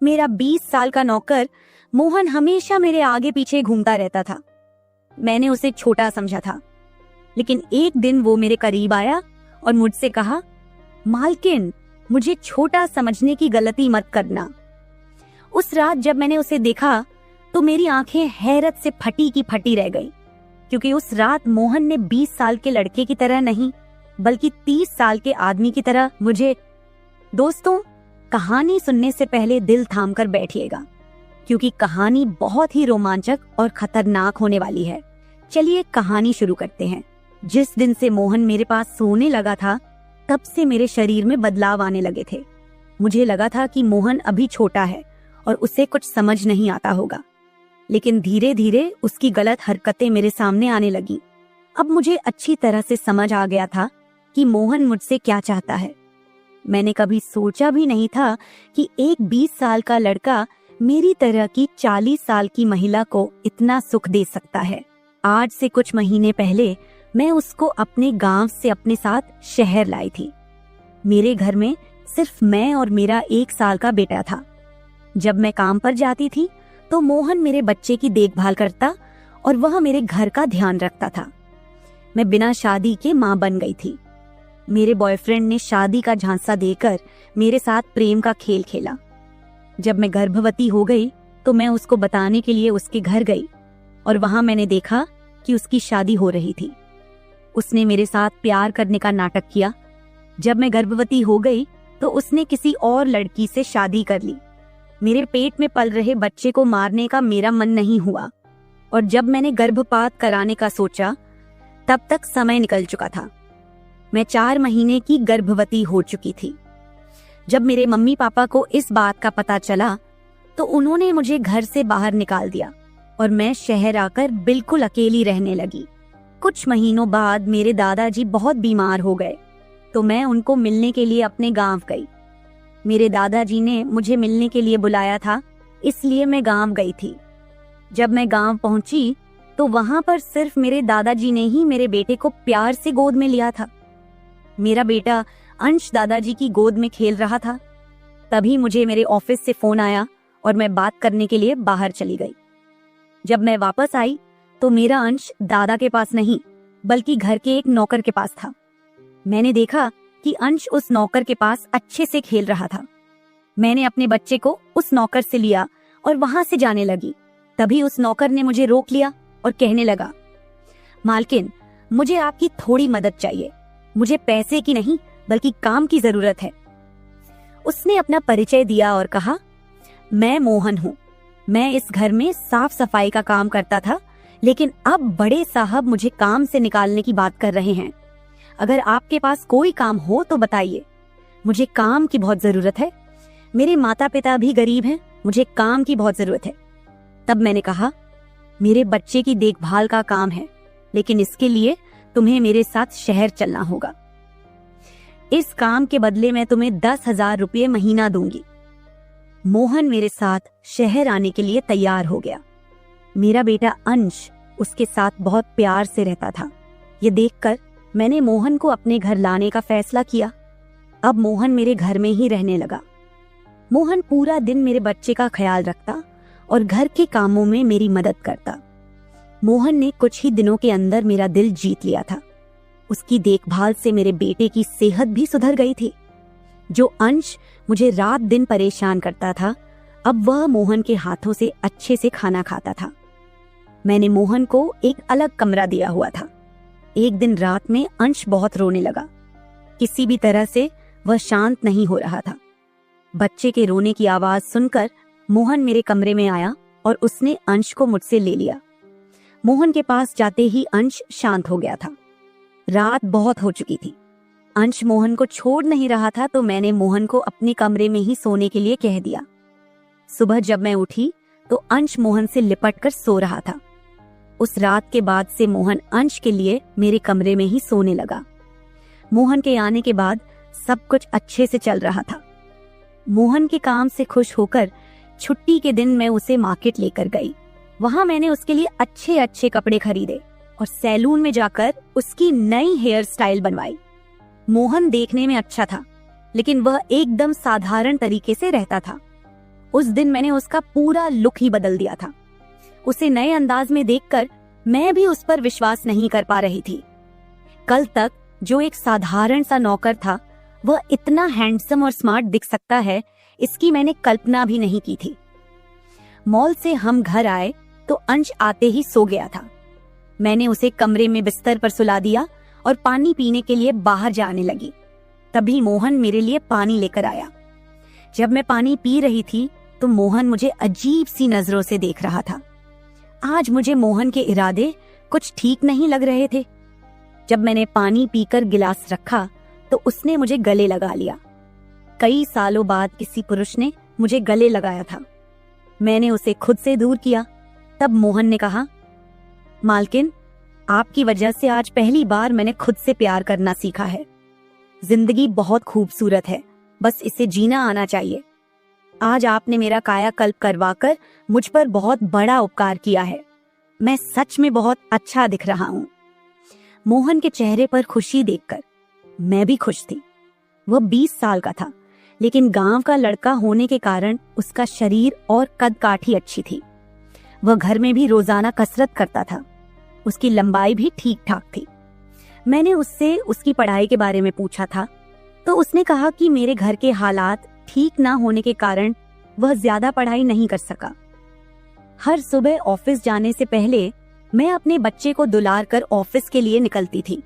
मेरा 20 साल का नौकर मोहन हमेशा मेरे आगे पीछे घूमता रहता था। मैंने उसे छोटा समझा था, लेकिन एक दिन वो मेरे करीब आया और मुझसे कहा, मालकिन, मुझे छोटा समझने की गलती मत करना। उस रात जब मैंने उसे देखा तो मेरी आंखें हैरत से फटी की फटी रह गई, क्योंकि उस रात मोहन ने 20 साल के लड़के की तरह नहीं बल्कि 30 साल के आदमी की तरह मुझे। दोस्तों, कहानी सुनने से पहले दिल थाम कर बैठिएगा, क्योंकि कहानी बहुत ही रोमांचक और खतरनाक होने वाली है। चलिए कहानी शुरू करते हैं। जिस दिन से मोहन मेरे पास सोने लगा था, तब से मेरे शरीर में बदलाव आने लगे थे। मुझे लगा था कि मोहन अभी छोटा है और उसे कुछ समझ नहीं आता होगा, लेकिन धीरे धीरे उसकी गलत हरकतें मेरे सामने आने लगी। अब मुझे अच्छी तरह से समझ आ गया था कि मोहन मुझसे क्या चाहता है। मैंने कभी सोचा भी नहीं था कि एक 20 साल का लड़का मेरी तरह की 40 साल की महिला को इतना सुख दे सकता है। आज से कुछ महीने पहले मैं उसको अपने गांव से अपने साथ शहर लाई थी। मेरे घर में सिर्फ मैं और मेरा 1 साल का बेटा था। जब मैं काम पर जाती थी तो मोहन मेरे बच्चे की देखभाल करता और वह मेरे घर का ध्यान रखता था। मैं बिना शादी के मां बन गई थी। मेरे बॉयफ्रेंड ने शादी का झांसा देकर मेरे साथ प्रेम का खेल खेला। जब मैं गर्भवती हो गई तो मैं उसको बताने के लिए उसके घर गई और वहां मैंने देखा कि उसकी शादी हो रही थी। उसने मेरे साथ प्यार करने का नाटक किया। जब मैं गर्भवती हो गई तो उसने किसी और लड़की से शादी कर ली। मेरे पेट में पल रहे बच्चे को मारने का मेरा मन नहीं हुआ, और जब मैंने गर्भपात कराने का सोचा तब तक समय निकल चुका था। मैं 4 महीने की गर्भवती हो चुकी थी। जब मेरे मम्मी पापा को इस बात का पता चला तो उन्होंने मुझे घर से बाहर निकाल दिया और मैं शहर आकर बिल्कुल अकेली रहने लगी। कुछ महीनों बाद मेरे दादाजी बहुत बीमार हो गए, तो मैं उनको मिलने के लिए अपने गांव गई। मेरे दादाजी ने मुझे मिलने के लिए बुलाया था, इसलिए मैं गांव गई थी। जब मैं गांव पहुंची तो वहां पर सिर्फ मेरे दादाजी ने ही मेरे बेटे को प्यार से गोद में लिया था। मेरा बेटा अंश दादाजी की गोद में खेल रहा था। तभी मुझे मेरे ऑफिस से फोन आया और मैं बात करने के लिए बाहर चली गई। जब मैं वापस आई तो मेरा अंश दादा के पास नहीं बल्कि घर के एक नौकर के पास था। मैंने देखा कि अंश उस नौकर के पास अच्छे से खेल रहा था। मैंने अपने बच्चे को उस नौकर से लिया और वहां से जाने लगी। तभी उस नौकर ने मुझे रोक लिया और कहने लगा, मालकिन, मुझे आपकी थोड़ी मदद चाहिए। मुझे पैसे की नहीं बल्कि काम की जरूरत है। उसने अपना परिचय दिया और कहा, मैं मोहन हूँ। मैं इस घर में साफ सफाई का काम करता था, लेकिन अब बड़े साहब मुझे काम से निकालने की बात कर रहे हैं। अगर आपके पास कोई काम हो तो बताइए। मुझे काम की बहुत जरूरत है। मेरे माता पिता भी गरीब हैं, मुझे काम की बहुत जरूरत है। तब मैंने कहा, मेरे बच्चे की देखभाल का काम है, लेकिन इसके लिए तुम्हें मेरे साथ शहर चलना होगा। इस काम के बदले मैं तुम्हें 10,000 रुपये महीना दूंगी। मोहन मेरे साथ शहर आने के लिए तैयार हो गया। मेरा बेटा अंश उसके साथ बहुत प्यार से रहता था। ये देखकर मैंने मोहन को अपने घर लाने का फैसला किया। अब मोहन मेरे घर में ही रहने लगा। मोहन पूरा दिन मेरे बच्चे का ख्याल रखता और घर के कामों में मेरी मदद करता। मोहन ने कुछ ही दिनों के अंदर मेरा दिल जीत लिया था। उसकी देखभाल से मेरे बेटे की सेहत भी सुधर गई थी। जो अंश मुझे रात दिन परेशान करता था, अब वह मोहन के हाथों से अच्छे से खाना खाता था। मैंने मोहन को एक अलग कमरा दिया हुआ था। एक दिन रात में अंश बहुत रोने लगा। किसी भी तरह से वह शांत नहीं हो रहा था। बच्चे के रोने की आवाज सुनकर मोहन मेरे कमरे में आया और उसने अंश को मुझसे ले लिया। मोहन के पास जाते ही अंश शांत हो गया था। रात बहुत हो चुकी थी। अंश मोहन को छोड़ नहीं रहा था, तो मैंने मोहन को अपने कमरे में ही सोने के लिए कह दिया। सुबह जब मैं उठी तो अंश मोहन से लिपट कर सो रहा था। उस रात के बाद से मोहन अंश के लिए मेरे कमरे में ही सोने लगा। मोहन के आने के बाद सब कुछ अच्छे से चल रहा था। मोहन के काम से खुश होकर छुट्टी के दिन मैं उसे मार्केट लेकर गई। वहां मैंने उसके लिए अच्छे अच्छे कपड़े खरीदे और सैलून में जाकर उसकी नई हेयर स्टाइल बनवाई। मोहन देखने में अच्छा था, लेकिन वह एकदम साधारण तरीके से रहता था। उस दिन मैंने उसका पूरा लुक ही बदल दिया था। उसे नए अंदाज में देखकर मैं भी उस पर विश्वास नहीं कर पा रही थी। कल तक जो एक साधारण सा नौकर था, वह इतना हैंडसम और स्मार्ट दिख सकता है, इसकी मैंने कल्पना भी नहीं की थी। मॉल से हम घर आए तो अंश आते ही सो गया था। मैंने उसे कमरे में बिस्तर पर सुला दिया और पानी पीने के लिए बाहर जाने लगी। तभी मोहन मेरे लिए पानी लेकर आया। जब मैं पानी पी रही थी तो मोहन मुझे अजीब सी नजरों से देख रहा था। आज मुझे मोहन के इरादे कुछ ठीक नहीं लग रहे थे। जब मैंने पानी पीकर गिलास रखा तो उसने मुझे गले लगा लिया। कई सालों बाद किसी पुरुष ने मुझे गले लगाया था। मैंने उसे खुद से दूर किया। तब मोहन ने कहा, मालकिन, आपकी वजह से आज पहली बार मैंने खुद से प्यार करना सीखा है। जिंदगी बहुत खूबसूरत है, बस इसे जीना आना चाहिए। आज आपने मेरा कायाकल्प करवाकर मुझ पर बहुत बड़ा उपकार किया है। मैं सच में बहुत अच्छा दिख रहा हूँ। मोहन के चेहरे पर खुशी देखकर मैं भी खुश थी। वह 20 साल का था, लेकिन गांव का लड़का होने के कारण उसका शरीर और कद काठी अच्छी थी। वह घर में भी रोजाना कसरत करता था। उसकी लंबाई भी ठीक ठाक थी। मैंने उससे उसकी पढ़ाई के बारे में पूछा था तो उसने कहा कि मेरे घर के हालात ठीक ना होने के कारण वह ज्यादा पढ़ाई नहीं कर सका। हर सुबह ऑफिस जाने से पहले मैं अपने बच्चे को दुलार कर ऑफिस के लिए निकलती थी।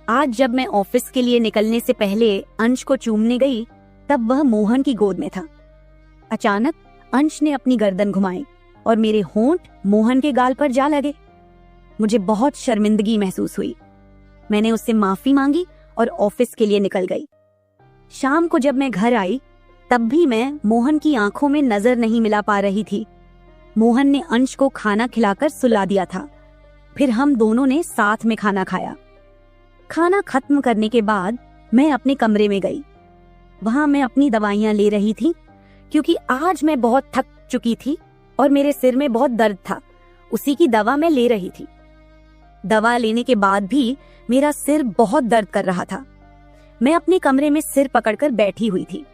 आज जब मैं ऑफिस के लिए निकलने से पहले अंश को चूमने गई तब वह मोहन की गोद में था। अचानक अंश ने अपनी गर्दन घुमाई और मेरे होंठ मोहन के गाल पर जा लगे। मुझे बहुत शर्मिंदगी महसूस हुई। मैंने उससे माफी मांगी और ऑफिस के लिए निकल गई। शाम को जब मैं घर आई तब भी मैं मोहन की आंखों में नजर नहीं मिला पा रही थी। मोहन ने अंश को खाना खिलाकर सुला दिया था। फिर हम दोनों ने साथ में खाना खाया। खाना खत्म करने के बाद मैं अपने कमरे में गई। वहां मैं अपनी दवाइयां ले रही थी क्योंकि आज मैं बहुत थक चुकी थी और मेरे सिर में बहुत दर्द था। उसी की दवा मैं ले रही थी। दवा लेने के बाद भी मेरा सिर बहुत दर्द कर रहा था। मैं अपने कमरे में सिर पकड़कर बैठी हुई थी।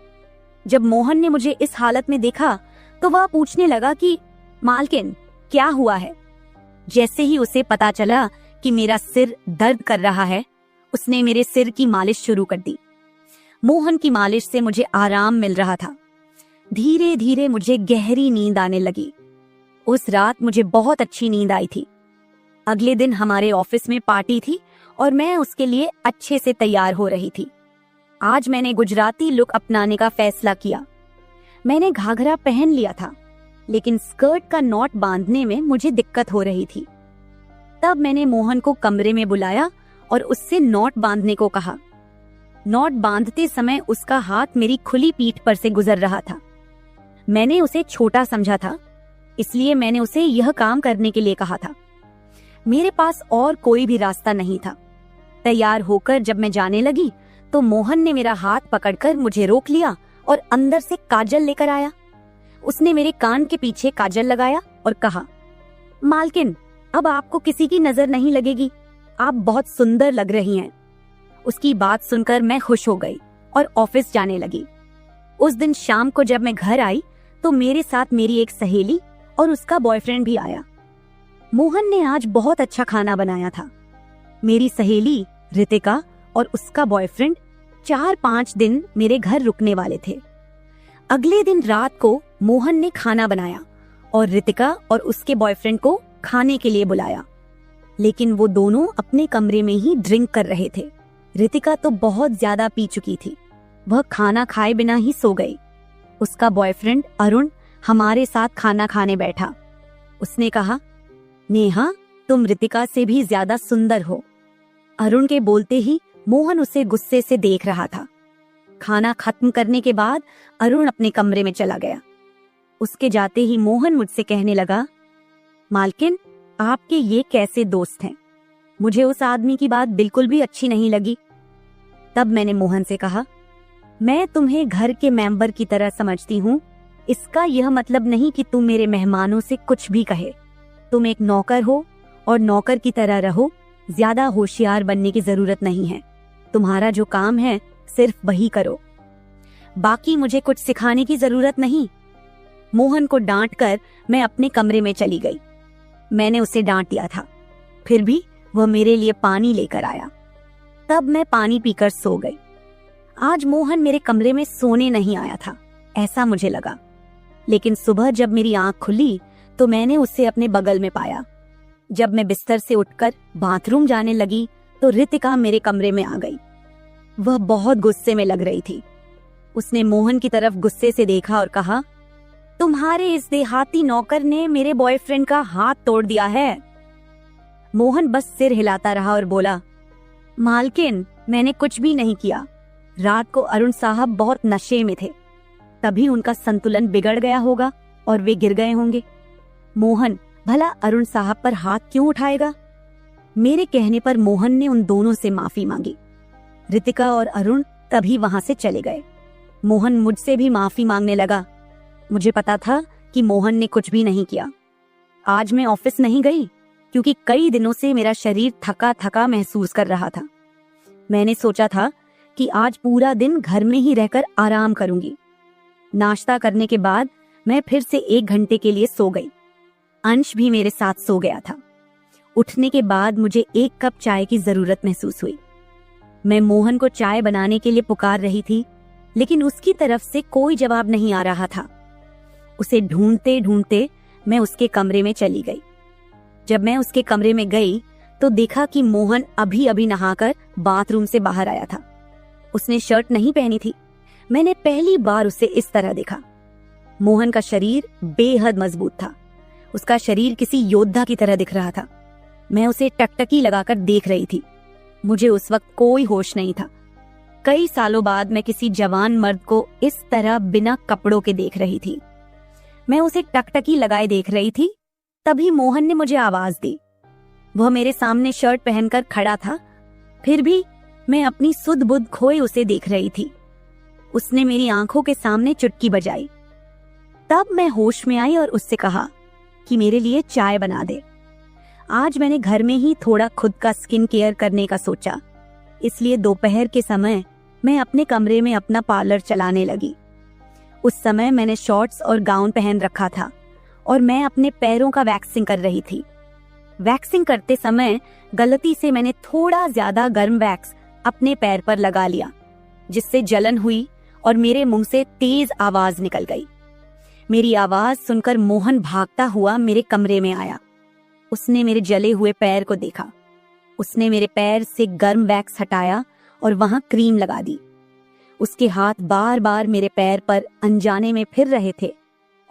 जब मोहन ने मुझे इस हालत में देखा तो वह पूछने लगा कि मालकिन, क्या हुआ है? जैसे ही उसे पता चला कि मेरा सिर दर्द कर रहा है, उसने मेरे सिर की मालिश शुरू कर दी। मोहन की मालिश से मुझे आराम मिल रहा था। धीरे धीरे मुझे गहरी नींद आने लगी। उस रात मुझे बहुत अच्छी नींद आई थी। अगले दिन हमारे ऑफिस में पार्टी थी और मैं उसके लिए अच्छे से तैयार हो रही थी। आज मैंने गुजराती लुक अपनाने का फैसला किया। मैंने घाघरा पहन लिया था, लेकिन स्कर्ट का नॉट बांधने में मुझे दिक्कत हो रही थी। तब मैंने मोहन को कमरे में बुलाया और उससे नॉट बांधने को कहा। नॉट बांधते समय उसका हाथ मेरी खुली पीठ पर से गुजर रहा था। मैंने उसे छोटा समझा था, इसलिए मैंने उसे यह काम करने के लिए कहा था। मेरे पास और कोई भी रास्ता नहीं था। तैयार होकर जब मैं जाने लगी तो मोहन ने मेरा हाथ पकड़कर मुझे रोक लिया और अंदर से काजल लेकर आया। उसने मेरे कान के पीछे काजल लगाया और कहा, मालकिन, अब आपको किसी की नजर नहीं लगेगी। आप बहुत सुंदर लग रही हैं। उसकी बात सुनकर मैं खुश हो गई और ऑफिस जाने लगी। उस दिन शाम को जब मैं घर आई तो मेरे साथ मेरी एक सहेली और उसका बॉयफ्रेंड भी आया। मोहन ने आज बहुत अच्छा खाना बनाया था। मेरी सहेली रितिका और उसका बॉयफ्रेंड 4-5 दिन मेरे घर रुकने वाले थे। अगले दिन रात को मोहन ने खाना बनाया और रितिका और उसके बॉयफ्रेंड को खाने के लिए बुलाया, लेकिन वो दोनों अपने कमरे में ही ड्रिंक कर रहे थे। रितिका तो बहुत ज्यादा पी चुकी थी। वह खाना खाए बिना ही सो गई। उसका बॉयफ्रेंड अरुण हमारे साथ खाना खाने बैठा। उसने कहा, नेहा, तुम रितिका से भी ज्यादा सुंदर हो। अरुण के बोलते ही मोहन उसे गुस्से से देख रहा था। खाना खत्म करने के बाद अरुण अपने कमरे में चला गया। उसके जाते ही मोहन मुझसे कहने लगा, मालकिन, आपके ये कैसे दोस्त हैं? मुझे उस आदमी की बात बिल्कुल भी अच्छी नहीं लगी। तब मैंने मोहन से कहा, मैं तुम्हें घर के मेंबर की तरह समझती हूँ। इसका यह मतलब नहीं कि तुम मेरे मेहमानों से कुछ भी कहे। तुम एक नौकर हो और नौकर की तरह रहो। ज्यादा होशियार बनने की जरूरत नहीं है। तुम्हारा जो काम है सिर्फ वही करो। बाकी मुझे कुछ सिखाने की जरूरत नहीं। मोहन को डांट कर मैं अपने कमरे में चली गई। मैंने उसे डांट दिया था, फिर भी वह मेरे लिए पानी लेकर आया। तब मैं पानी पीकर सो गई। आज मोहन मेरे कमरे में सोने नहीं आया था, ऐसा मुझे लगा। लेकिन सुबह जब मेरी आंख खुली तो मैंने उसे अपने बगल में पाया। जब मैं बिस्तर से उठकर बाथरूम जाने लगी तो रितिका मेरे कमरे में आ गई। वह बहुत गुस्से में लग रही थी। उसने मोहन की तरफ गुस्से से देखा और कहा, तुम्हारे इस देहाती नौकर ने मेरे बॉयफ्रेंड का हाथ तोड़ दिया है। मोहन बस सिर हिलाता रहा और बोला, मालकिन, मैंने कुछ भी नहीं किया। रात को अरुण साहब बहुत नशे में थे, तभी उनका संतुलन बिगड़ गया होगा और वे गिर गए होंगे। मोहन भला अरुण साहब पर हाथ क्यों उठाएगा? मेरे कहने पर मोहन ने उन दोनों से माफी मांगी। रितिका और अरुण तभी वहां से चले गए। मोहन मुझसे भी माफी मांगने लगा। मुझे पता था कि मोहन ने कुछ भी नहीं किया। आज मैं ऑफिस नहीं गई क्योंकि कई दिनों से मेरा शरीर थका थका महसूस कर रहा था। मैंने सोचा था कि आज पूरा दिन घर में ही रहकर आराम करूंगी। नाश्ता करने के बाद मैं फिर से 1 घंटे के लिए सो गई। अंश भी मेरे साथ सो गया था। उठने के बाद मुझे 1 कप चाय की जरूरत महसूस हुई। मैं मोहन को चाय बनाने के लिए पुकार रही थी, लेकिन उसकी तरफ से कोई जवाब नहीं आ रहा था। उसे ढूंढते ढूंढते मैं उसके कमरे में चली गई। जब मैं उसके कमरे में गई तो देखा कि मोहन अभी अभी नहाकर बाथरूम से बाहर आया था। उसने शर्ट नहीं पहनी थी। मैंने पहली बार उसे इस तरह देखा। मोहन का शरीर बेहद मजबूत था। उसका शरीर किसी योद्धा की तरह दिख रहा था। मैं उसे टकटकी लगाकर देख रही थी। मुझे उस वक्त कोई होश नहीं था। कई सालों बाद मैं किसी जवान मर्द को इस तरह बिना कपड़ों के देख रही थी। मैं उसे टकटकी लगाए देख रही थी, तभी मोहन ने मुझे आवाज दी। वह मेरे सामने शर्ट पहनकर खड़ा था, फिर भी मैं अपनी सुध बुध खोए उसे देख रही थी। उसने मेरी आंखों के सामने चुटकी बजाई। तब मैं होश में आई और उससे कहा कि मेरे लिए चाय बना दे। आज मैंने घर में ही थोड़ा खुद का स्किन केयर करने का सोचा, इसलिए दोपहर के समय मैं अपने कमरे में अपना पार्लर चलाने लगी। उस समय मैंने शॉर्ट्स और गाउन पहन रखा था और मैं अपने पैरों का वैक्सिंग कर रही थी। वैक्सिंग करते समय गलती से मैंने थोड़ा ज्यादा गर्म वैक्स अपने पैर पर लगा लिया, जिससे जलन हुई और मेरे मुंह से तेज आवाज निकल गई। मेरी आवाज सुनकर मोहन भागता हुआ मेरे कमरे में आया। उसने मेरे जले हुए पैर को देखा। उसने मेरे पैर से गर्म वैक्स हटाया और वहां क्रीम लगा दी। उसके हाथ बार बार मेरे पैर पर अनजाने में फिर रहे थे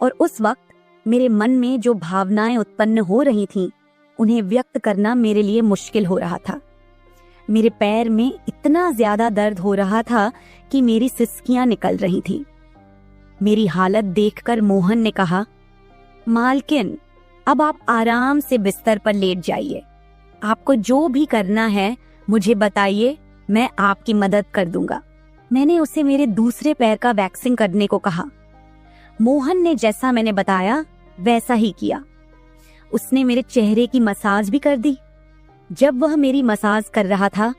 और उस वक्त मेरे मन में जो भावनाएं उत्पन्न हो रही थीं, उन्हें व्यक्त करना मेरे लिए मुश्किल हो रहा था। मेरे पैर में इतना ज्यादा दर्द हो रहा था कि मेरी सिसकियां निकल रही थीं। मेरी हालत देखकर मोहन ने कहा, मालकिन, अब आप आराम से बिस्तर पर लेट जाइए। आपको जो भी करना है मुझे बताइए, मैं आपकी मदद कर दूंगा। मैंने उसे मेरे दूसरे पैर का वैक्सिंग करने को कहा। मोहन ने जैसा मैंने बताया वैसा ही किया। उसने मेरे चेहरे की मसाज भी कर दी। जब वह मेरी मसाज कर रहा था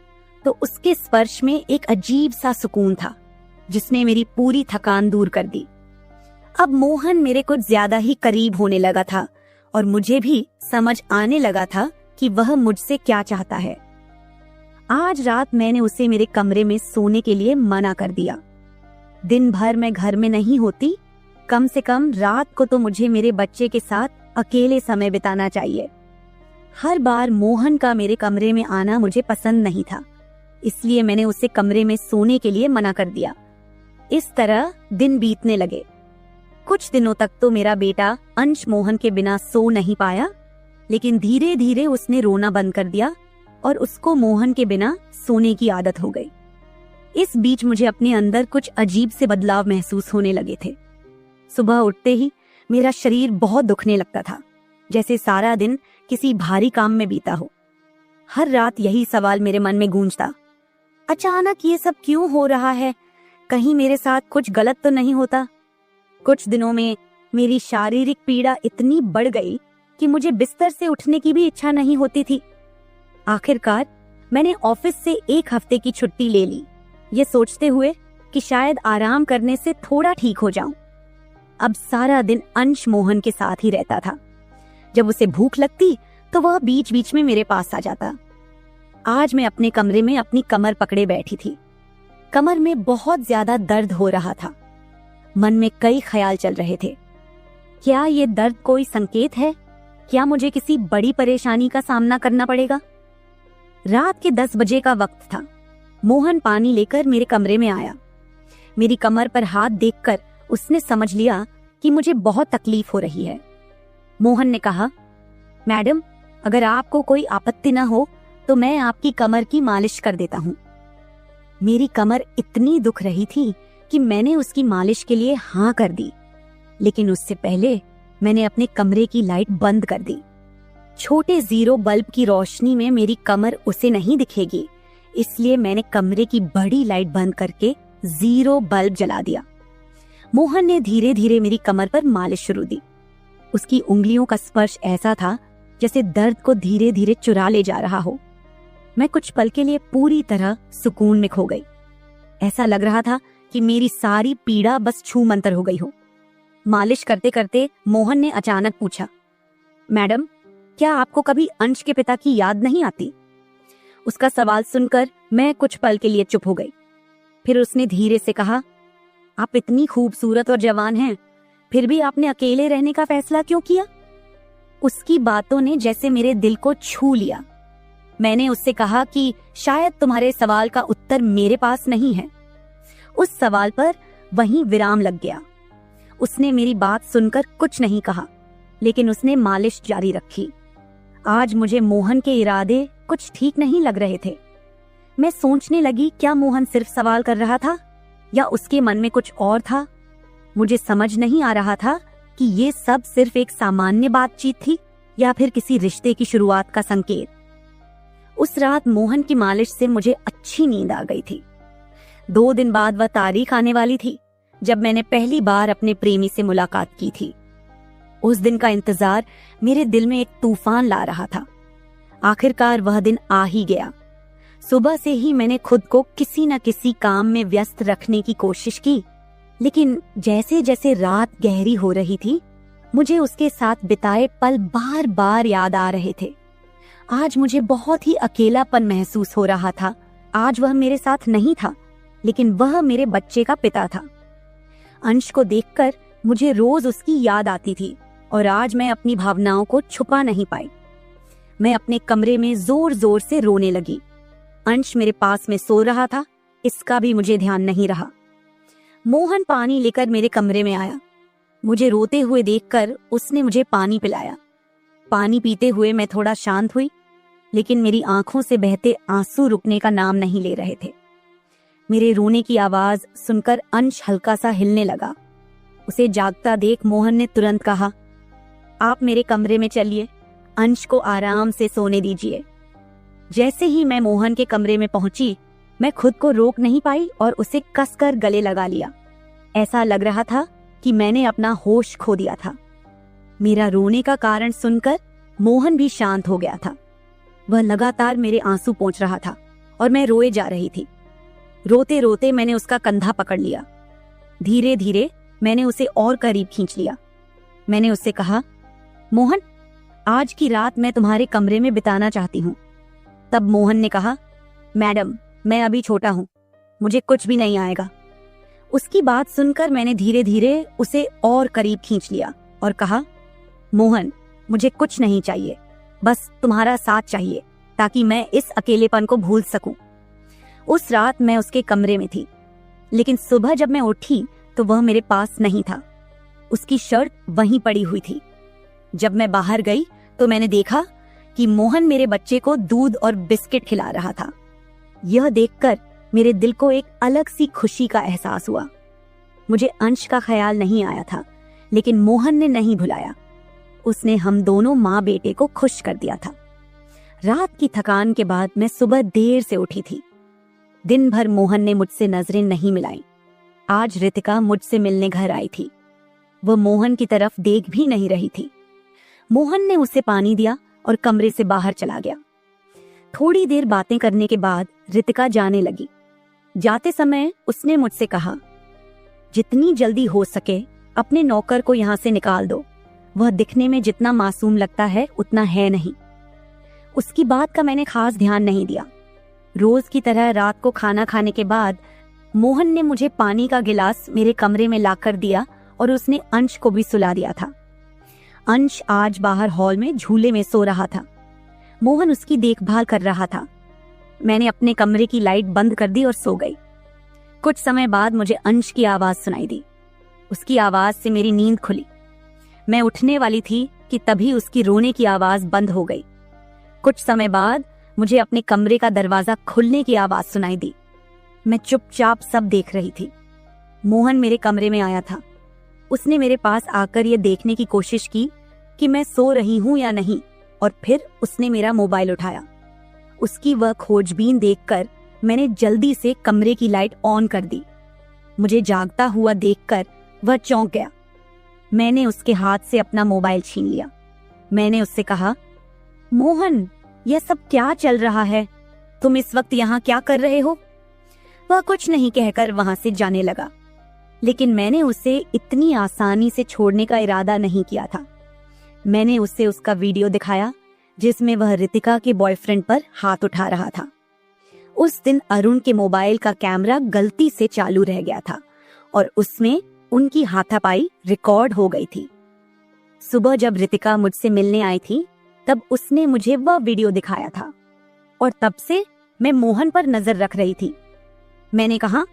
तो उसके स्पर्श में एक अजीब सा सुकून था, जिसने मेरी पूरी थकान दूर कर दी। अब मोहन मेरे कुछ ज्यादा ही करीब होने लगा था और मुझे भी समझ आने लगा था कि वह मुझसे क्या चाहता है। आज रात मैंने उसे मेरे कमरे में सोने के लिए मना कर दिया। दिन भर मैं घर में नहीं होती, कम से कम रात को तो मुझे मेरे बच्चे के साथ अकेले समय बिताना चाहिए। हर बार मोहन का मेरे कमरे में आना मुझे पसंद नहीं था, इसलिए मैंने उसे कमरे में सोने के लिए मना कर दिया। इस तरह दिन बीतने लगे। कुछ दिनों तक तो मेरा बेटा अंश मोहन के बिना सो नहीं पाया, लेकिन धीरे धीरे उसने रोना बंद कर दिया और उसको मोहन के बिना सोने की आदत हो गई। इस बीच मुझे अपने अंदर कुछ अजीब से बदलाव महसूस होने लगे थे। सुबह उठते ही मेरा शरीर बहुत दुखने लगता था, जैसे सारा दिन किसी भारी काम में बीता हो। हर रात यही सवाल मेरे मन में गूंजता, अचानक ये सब क्यों हो रहा है? कहीं मेरे साथ कुछ गलत तो नहीं होता? कुछ दिनों में मेरी शारीरिक पीड़ा इतनी बढ़ गई कि मुझे बिस्तर से उठने की भी इच्छा नहीं होती थी। आखिरकार मैंने ऑफिस से 1 हफ्ते की छुट्टी ले ली, ये सोचते हुए कि शायद आराम करने से थोड़ा ठीक हो जाऊं। अब सारा दिन अंश मोहन के साथ ही रहता था। जब उसे भूख लगती तो वह बीच बीच में मेरे पास आ जाता। आज मैं अपने कमरे में अपनी कमर पकड़े बैठी थी। कमर में बहुत ज्यादा दर्द हो रहा था। मन में कई ख्याल चल रहे थे। क्या ये दर्द कोई संकेत है? क्या मुझे किसी बड़ी परेशानी का सामना करना पड़ेगा? रात के 10 बजे का वक्त था। मोहन पानी लेकर मेरे कमरे में आया। मेरी कमर पर हाथ देखकर उसने समझ लिया कि मुझे बहुत तकलीफ हो रही है। मोहन ने कहा, मैडम, अगर आपको कोई आपत्ति न हो तो मैं आपकी कमर की मालिश कर देता हूँ। मेरी कमर इतनी दुख रही थी कि मैंने उसकी मालिश के लिए हाँ कर दी, लेकिन उससे पहले मैंने अपने कमरे की लाइट बंद कर दी। छोटे 0 बल्ब की रोशनी में मेरी कमर उसे नहीं दिखेगी, इसलिए मैंने कमरे की बड़ी लाइट बंद करके 0 बल्ब जला दिया। मोहन ने धीरे धीरे मेरी कमर पर मालिश शुरू दी। उसकी उंगलियों का स्पर्श ऐसा था जैसे दर्द को धीरे धीरे चुरा ले जा रहा हो। मैं कुछ पल के लिए पूरी तरह सुकून में खो गई। ऐसा लग रहा था कि मेरी सारी पीड़ा बस छू मंतर हो गई हो। मालिश करते करते मोहन ने अचानक पूछा, मैडम, क्या आपको कभी अंश के पिता की याद नहीं आती? उसका सवाल सुनकर मैं कुछ पल के लिए चुप हो गई। फिर उसने धीरे से कहा, आप इतनी खूबसूरत और जवान हैं, फिर भी आपने अकेले रहने का फैसला क्यों किया? उसकी बातों ने जैसे मेरे दिल को छू लिया। मैंने उससे कहा कि शायद तुम्हारे सवाल का उत्तर मेरे पास नहीं है। उस सवाल पर वहीं विराम लग गया। उसने मेरी बात सुनकर कुछ नहीं कहा, लेकिन उसने मालिश जारी रखी। आज मुझे मोहन के इरादे कुछ ठीक नहीं लग रहे थे। मैं सोचने लगी, क्या मोहन सिर्फ सवाल कर रहा था या उसके मन में कुछ और था? मुझे समझ नहीं आ रहा था कि ये सब सिर्फ एक सामान्य बातचीत थी या फिर किसी रिश्ते की शुरुआत का संकेत। उस रात मोहन की मालिश से मुझे अच्छी नींद आ गई थी। 2 दिन बाद वह तारीख आने वाली थी जब मैंने पहली बार अपने प्रेमी से मुलाकात की थी। उस दिन का इंतजार मेरे दिल में एक तूफान ला रहा था। आखिरकार वह दिन आ ही गया। सुबह से ही मैंने खुद को किसी न किसी काम में व्यस्त रखने की कोशिश की, लेकिन जैसे जैसे रात गहरी हो रही थी, मुझे उसके साथ बिताए पल बार बार याद आ रहे थे। आज मुझे बहुत ही अकेलापन महसूस हो रहा था। आज वह मेरे साथ नहीं था, लेकिन वह मेरे बच्चे का पिता था। अंश को देखकर मुझे रोज उसकी याद आती थी और आज मैं अपनी भावनाओं को छुपा नहीं पाई। मैं अपने कमरे में जोर जोर से रोने लगी। अंश मेरे पास में सो रहा था, इसका भी मुझे ध्यान नहीं रहा। मोहन पानी लेकर मेरे कमरे में आया। मुझे रोते हुए देखकर उसने मुझे पानी पिलाया। पानी पीते हुए मैं थोड़ा शांत हुई, लेकिन मेरी आंखों से बहते आंसू रुकने का नाम नहीं ले रहे थे। मेरे रोने की आवाज सुनकर अंश हल्का सा हिलने लगा। उसे जागता देख मोहन ने तुरंत कहा, आप मेरे कमरे में चलिए, अंश को आराम से सोने दीजिए। जैसे ही मैं मोहन के कमरे में पहुंची, मैं खुद को रोक नहीं पाई और उसे कसकर गले लगा लिया। ऐसा लग रहा था कि मैंने अपना होश खो दिया था। मेरा रोने का कारण सुनकर मोहन भी शांत हो गया था। वह लगातार मेरे आंसू पोंछ रहा था और मैं रोए जा रही थी। रोते रोते मैंने उसका कंधा पकड़ लिया। धीरे धीरे मैंने उसे और करीब खींच लिया। मैंने उससे कहा, मोहन, आज की रात मैं तुम्हारे कमरे में बिताना चाहती हूँ। तब मोहन ने कहा, मैडम, मैं अभी छोटा हूँ, मुझे कुछ भी नहीं आएगा। उसकी बात सुनकर मैंने धीरे धीरे उसे और करीब खींच लिया और कहा, मोहन, मुझे कुछ नहीं चाहिए, बस तुम्हारा साथ चाहिए ताकि मैं इस अकेलेपन को भूल सकूं। उस रात मैं उसके कमरे में थी, लेकिन सुबह जब मैं उठी तो वह मेरे पास नहीं था। उसकी शर्ट वहीं पड़ी हुई थी। जब मैं बाहर गई तो मैंने देखा कि मोहन मेरे बच्चे को दूध और बिस्किट खिला रहा था। यह देखकर मेरे दिल को एक अलग सी खुशी का एहसास हुआ। मुझे अंश का ख्याल नहीं आया था, लेकिन मोहन ने नहीं भुलाया। उसने हम दोनों माँ बेटे को खुश कर दिया था। रात की थकान के बाद मैं सुबह देर से उठी थी। दिन भर मोहन ने मुझसे नजरें नहीं मिलाई। आज रितिका मुझसे मिलने घर आई थी। वह मोहन की तरफ देख भी नहीं रही थी। मोहन ने उसे पानी दिया और कमरे से बाहर चला गया। थोड़ी देर बातें करने के बाद रितिका जाने लगी। जाते समय उसने मुझसे कहा, जितनी जल्दी हो सके अपने नौकर को यहाँ से निकाल दो, वह दिखने में जितना मासूम लगता है उतना है नहीं। उसकी बात का मैंने खास ध्यान नहीं दिया। रोज की तरह रात को खाना खाने के बाद मोहन ने मुझे पानी का गिलास मेरे कमरे में लाकर दिया और उसने अंश को भी सुला दिया था। अंश आज बाहर हॉल में झूले में सो रहा था। मोहन उसकी देखभाल कर रहा था। मैंने अपने कमरे की लाइट बंद कर दी और सो गई। कुछ समय बाद मुझे अंश की आवाज सुनाई दी। उसकी आवाज से मेरी नींद खुली। मैं उठने वाली थी कि तभी उसकी रोने की आवाज बंद हो गई। कुछ समय बाद मुझे अपने कमरे का दरवाजा खुलने की आवाज सुनाई दी। मैं चुपचाप सब देख रही थी। मोहन मेरे कमरे में आया था। उसने मेरे पास आकर यह देखने की कोशिश की कि मैं सो रही हूं या नहीं, और फिर उसने मेरा मोबाइल उठाया। उसकी वह खोजबीन देखकर मैंने जल्दी से कमरे की लाइट ऑन कर दी। मुझे जागता हुआ देखकर वह चौंक गया। मैंने उसके हाथ से अपना मोबाइल छीन लिया। मैंने उससे कहा, मोहन, यह सब क्या चल रहा है? तुम इस वक्त यहाँ क्या कर रहे हो? वह कुछ नहीं कहकर वहां से जाने लगा, लेकिन मैंने उसे इतनी आसानी से छोड़ने का इरादा नहीं किया था। मैंने उसे उसका वीडियो दिखाया जिसमें वह रितिका के बॉयफ्रेंड पर हाथ उठा रहा था। उस दिन अरुण के मोबाइल का कैमरा गलती से चालू रह गया था और उसमें उनकी हाथापाई रिकॉर्ड हो गई थी। सुबह जब रितिका मुझसे मिलने आई थी तब उसने मुझे वह वीडियो दिखाया था और तब से मैं मोहन पर नजर रख रही थी। मैंने कहा,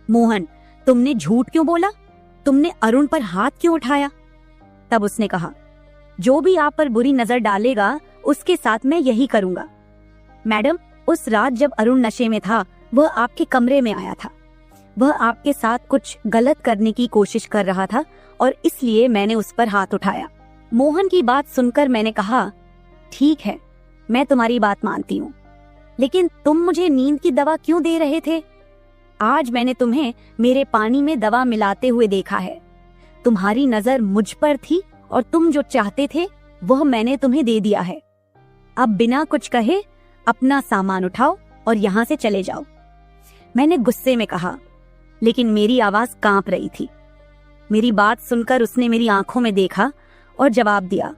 मोहन, तुमने झूठ क्यों बोला? तुमने अरुण पर हाथ क्यों उठाया? तब उसने कहा, जो भी आप पर बुरी नजर डालेगा उसके साथ मैं यही करूंगा। मैडम, उस रात जब अरुण नशे में था वह आपके कमरे में आया था। वह आपके साथ कुछ गलत करने की कोशिश कर रहा था और इसलिए मैंने उस पर हाथ उठाया। मोहन की बात सुनकर मैंने कहा, ठीक है, मैं तुम्हारी बात मानती हूँ, लेकिन तुम मुझे नींद की दवा क्यों दे रहे थे? आज मैंने तुम्हें मेरे पानी में दवा मिलाते हुए देखा है। तुम्हारी नजर मुझ पर थी और तुम जो चाहते थे वह मैंने तुम्हें दे दिया है। अब बिना कुछ कहे अपना सामान उठाओ और यहाँ से चले जाओ। मैंने गुस्से में कहा, लेकिन मेरी आवाज कांप रही थी। मेरी बात सुनकर उसने मेरी आंखों में देखा और जवाब दिया,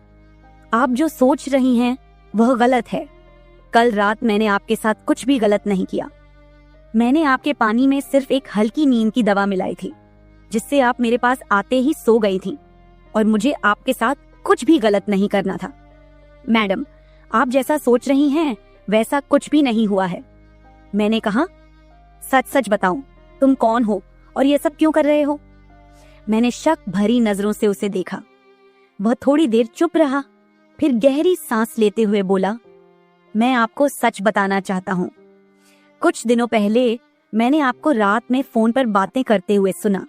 आप जो सोच रही हैं वह गलत है। कल रात मैंने आपके साथ कुछ भी गलत नहीं किया। मैंने आपके पानी में सिर्फ एक हल्की नींद की दवा मिलाई थी, जिससे आप मेरे पास आते ही सो गई थी और मुझे आपके साथ कुछ भी गलत नहीं करना था। मैडम, आप जैसा सोच रही हैं वैसा कुछ भी नहीं हुआ है। मैंने कहा, सच सच बताऊं, तुम कौन हो और ये सब क्यों कर रहे हो? मैंने शक भरी नजरों से उसे देखा। वह थोड़ी देर चुप रहा, फिर गहरी सांस लेते हुए बोला, मैं आपको सच बताना चाहता हूँ। कुछ दिनों पहले मैंने आपको रात में फोन पर बातें करते हुए सुना।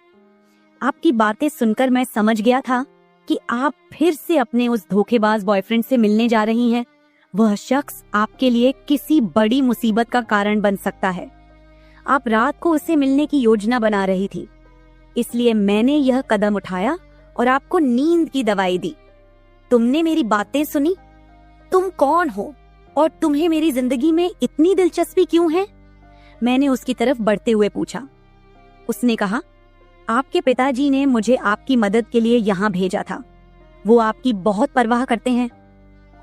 आपकी बातें सुनकर मैं समझ गया था कि आप फिर से अपने उस धोखेबाज बॉयफ्रेंड से मिलने जा रही हैं। वह शख्स आपके लिए किसी बड़ी मुसीबत का कारण बन सकता है। आप रात को उससे मिलने की योजना बना रही थी, इसलिए मैंने यह कदम उठाया और आपको नींद की दवाई दी। तुमने मेरी बातें सुनी? तुम कौन हो और तुम्हें मेरी जिंदगी में इतनी दिलचस्पी क्यों है? मैंने उसकी तरफ बढ़ते हुए पूछा। उसने कहा, आपके पिताजी ने मुझे आपकी मदद के लिए यहाँ भेजा था। वो आपकी बहुत परवाह करते हैं।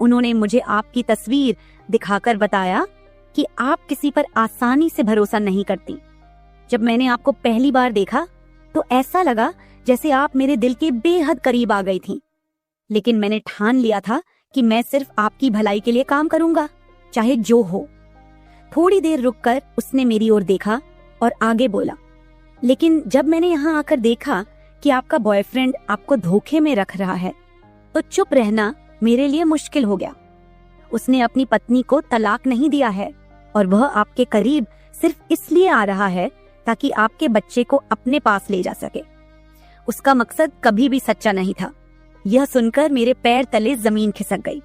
उन्होंने मुझे आपकी तस्वीर दिखाकर बताया कि आप किसी पर आसानी से भरोसा नहीं करती। जब मैंने आपको पहली बार देखा तो ऐसा लगा जैसे आप मेरे दिल के बेहद करीब आ गई थीं। लेकिन मैंने ठान लिया था कि मैं सिर्फ आपकी भलाई के लिए काम करूंगा, चाहे जो हो। थोड़ी देर रुककर उसने मेरी ओर देखा और आगे बोला, लेकिन जब मैंने यहाँ आकर देखा कि आपका बॉयफ्रेंड आपको धोखे में रख रहा है तो चुप रहना मेरे लिए मुश्किल हो गया। उसने अपनी पत्नी को तलाक नहीं दिया है और वह आपके करीब सिर्फ इसलिए आ रहा है ताकि आपके बच्चे को अपने पास ले जा सके। उसका मकसद कभी भी सच्चा नहीं था। यह सुनकर मेरे पैर तले जमीन खिसक गई।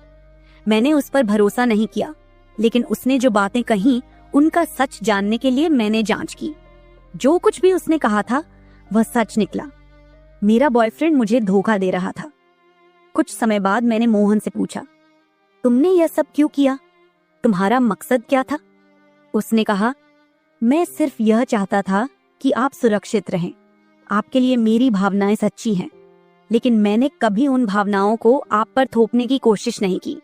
मैंने उस पर भरोसा नहीं किया, लेकिन उसने जो बातें कही उनका सच जानने के लिए मैंने जांच की। जो कुछ भी उसने कहा था वह सच निकला। मेरा बॉयफ्रेंड मुझे धोखा दे रहा था। कुछ समय बाद मैंने मोहन से पूछा, तुमने यह सब क्यों किया? तुम्हारा मकसद क्या था? उसने कहा, मैं सिर्फ यह चाहता था कि आप सुरक्षित रहें। आपके लिए मेरी भावनाएं सच्ची हैं लेकिन मैंने कभी उन भावनाओं को आप पर थोपने की कोशिश नहीं की।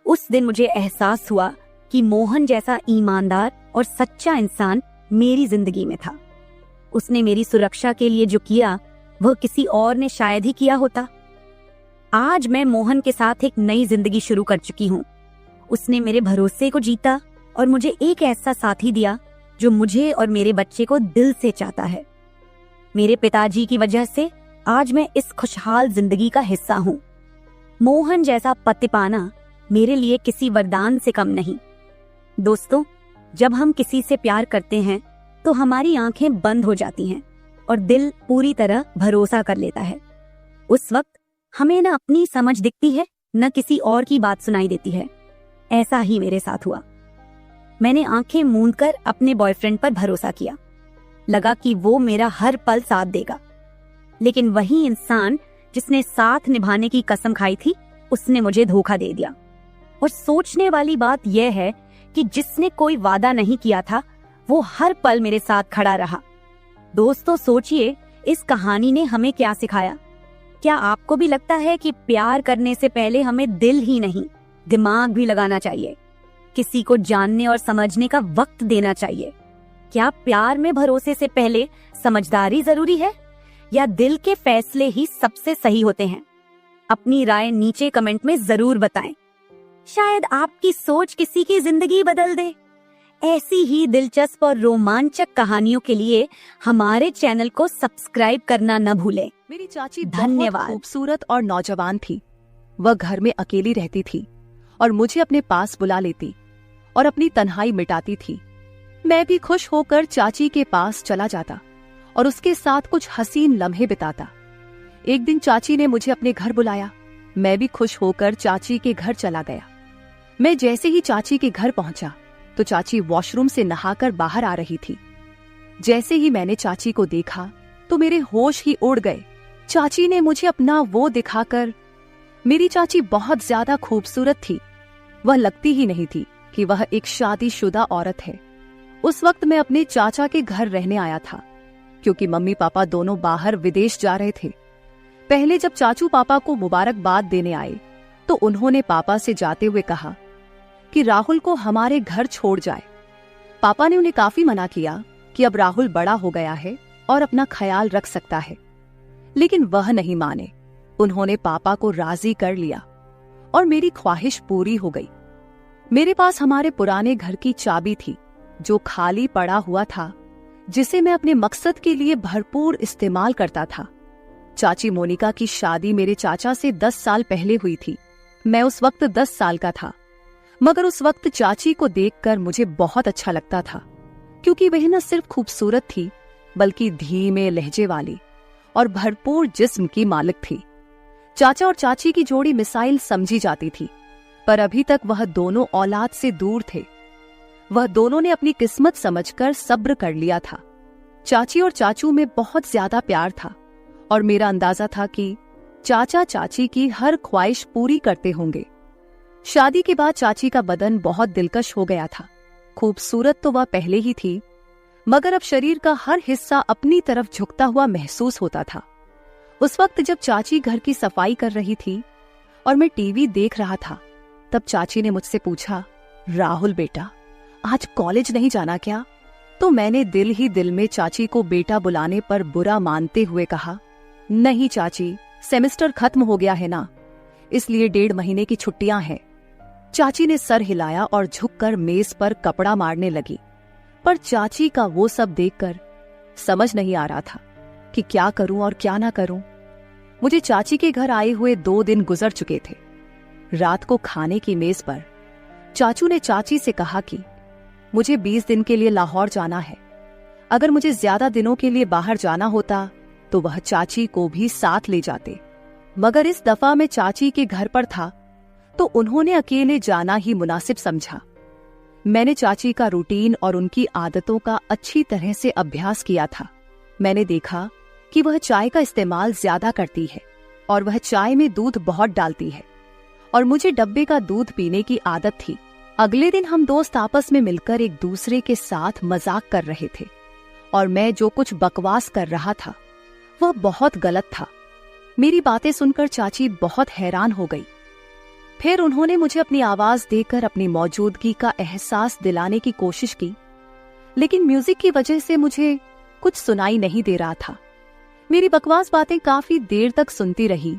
उस दिन मुझे एहसास हुआ कि मोहन जैसा ईमानदार और सच्चा इंसान मेरी जिंदगी में था। उसने मेरी सुरक्षा के लिए जो किया वह किसी और ने शायद ही किया होता। आज मैं मोहन के साथ एक नई जिंदगी शुरू कर चुकी हूँ। उसने मेरे भरोसे को जीता और मुझे एक ऐसा साथी दिया जो मुझे और मेरे बच्चे को दिल से चाहता है। मेरे पिताजी की वजह से आज मैं इस खुशहाल जिंदगी का हिस्सा हूँ। मोहन जैसा पति पाना मेरे लिए किसी वरदान से कम नहीं। दोस्तों, जब हम किसी से प्यार करते हैं तो हमारी आंखें बंद हो जाती हैं और दिल पूरी तरह भरोसा कर लेता है। उस वक्त हमें न अपनी समझ दिखती है, न किसी और की बात सुनाई देती है। ऐसा ही मेरे साथ हुआ। मैंने आंखें मूंदकर अपने बॉयफ्रेंड पर भरोसा किया। लगा कि वो मेरा हर पल साथ देगा। लेकिन वही इंसान जिसने साथ निभाने की कसम खाई थी, उसने मुझे धोखा दे दिया। और सोचने वाली बात यह है कि जिसने कोई वादा नहीं किया था, वो हर पल मेरे साथ खड़ा रहा। दोस्तों, सोचिए इस कहानी ने हमें क्या सिखाया। क्या आपको भी लगता है कि प्यार करने से पहले हमें दिल ही नहीं, दिमाग भी लगाना चाहिए? किसी को जानने और समझने का वक्त देना चाहिए। क्या प्यार में भरोसे से पहले समझदारी जरूरी है, या दिल के फैसले ही सबसे सही होते हैं? अपनी राय नीचे कमेंट में जरूर बताएं। शायद आपकी सोच किसी की जिंदगी बदल दे। ऐसी ही दिलचस्प और रोमांचक कहानियों के लिए हमारे चैनल को सब्सक्राइब करना न भूलें। मेरी चाची धन्यवाद। बहुत खूबसूरत और नौजवान थी। वह घर में अकेली रहती थी और मुझे अपने पास बुला लेती और अपनी तन्हाई मिटाती थी। मैं भी खुश होकर चाची के पास चला जाता और उसके साथ कुछ हसीन लम्हे बिताता। एक दिन चाची ने मुझे अपने घर बुलाया। मैं भी खुश होकर चाची के घर चला गया। मैं जैसे ही चाची के घर पहुंचा तो चाची वॉशरूम से नहाकर बाहर आ रही थी। जैसे ही मैंने चाची को देखा तो मेरे होश ही उड़ गए। चाची ने मुझे अपना वो दिखाकर, मेरी चाची बहुत ज्यादा खूबसूरत थी। वह लगती ही नहीं थी कि वह एक शादीशुदा औरत है। उस वक्त मैं अपने चाचा के घर रहने आया था, क्योंकि मम्मी पापा दोनों बाहर विदेश जा रहे थे। पहले जब चाचू पापा को मुबारकबाद देने आए तो उन्होंने पापा से जाते हुए कहा कि राहुल को हमारे घर छोड़ जाए। पापा ने उन्हें काफी मना किया कि अब राहुल बड़ा हो गया है और अपना ख्याल रख सकता है, लेकिन वह नहीं माने। उन्होंने पापा को राजी कर लिया और मेरी ख्वाहिश पूरी हो गई। मेरे पास हमारे पुराने घर की चाबी थी जो खाली पड़ा हुआ था, जिसे मैं अपने मकसद के लिए भरपूर इस्तेमाल करता था। चाची मोनिका की शादी मेरे चाचा से 10 साल पहले हुई थी। मैं उस वक्त 10 साल का था, मगर उस वक्त चाची को देखकर मुझे बहुत अच्छा लगता था, क्योंकि वह न सिर्फ खूबसूरत थी बल्कि धीमे लहजे वाली और भरपूर जिस्म की मालिक थी। चाचा और चाची की जोड़ी मिसाइल समझी जाती थी, पर अभी तक वह दोनों औलाद से दूर थे। वह दोनों ने अपनी किस्मत समझकर सब्र कर लिया था। चाची और चाचू में बहुत ज्यादा प्यार था और मेरा अंदाजा था कि चाचा चाची की हर ख्वाहिश पूरी करते होंगे। शादी के बाद चाची का बदन बहुत दिलकश हो गया था। खूबसूरत तो वह पहले ही थी, मगर अब शरीर का हर हिस्सा अपनी तरफ झुकता हुआ महसूस होता था। उस वक्त जब चाची घर की सफाई कर रही थी और मैं टीवी देख रहा था, तब चाची ने मुझसे पूछा, राहुल बेटा, आज कॉलेज नहीं जाना क्या? तो मैंने दिल ही दिल में चाची को बेटा बुलाने पर बुरा मानते हुए कहा, नहीं चाची, सेमेस्टर खत्म हो गया है ना, इसलिए 1.5 महीने की छुट्टियां हैं। चाची ने सर हिलाया और झुककर मेज पर कपड़ा मारने लगी, पर चाची का वो सब देखकर समझ नहीं आ रहा था कि क्या करूं और क्या ना करूं। मुझे चाची के घर आए हुए 2 दिन गुजर चुके थे। रात को खाने की मेज पर चाचू ने चाची से कहा कि मुझे 20 दिन के लिए लाहौर जाना है। अगर मुझे ज्यादा दिनों के लिए बाहर जाना होता तो वह चाची को भी साथ ले जाते, मगर इस दफा मैं चाची के घर पर था तो उन्होंने अकेले जाना ही मुनासिब समझा। मैंने चाची का रूटीन और उनकी आदतों का अच्छी तरह से अभ्यास किया था। मैंने देखा कि वह चाय का इस्तेमाल ज्यादा करती है और वह चाय में दूध बहुत डालती है, और मुझे डब्बे का दूध पीने की आदत थी। अगले दिन हम दोस्त आपस में मिलकर एक दूसरे के साथ मजाक कर रहे थे और मैं जो कुछ बकवास कर रहा था वह बहुत गलत था। मेरी बातें सुनकर चाची बहुत हैरान हो गई। फिर उन्होंने मुझे अपनी आवाज देकर अपनी मौजूदगी का एहसास दिलाने की कोशिश की, लेकिन म्यूजिक की वजह से मुझे कुछ सुनाई नहीं दे रहा था। मेरी बकवास बातें काफी देर तक सुनती रही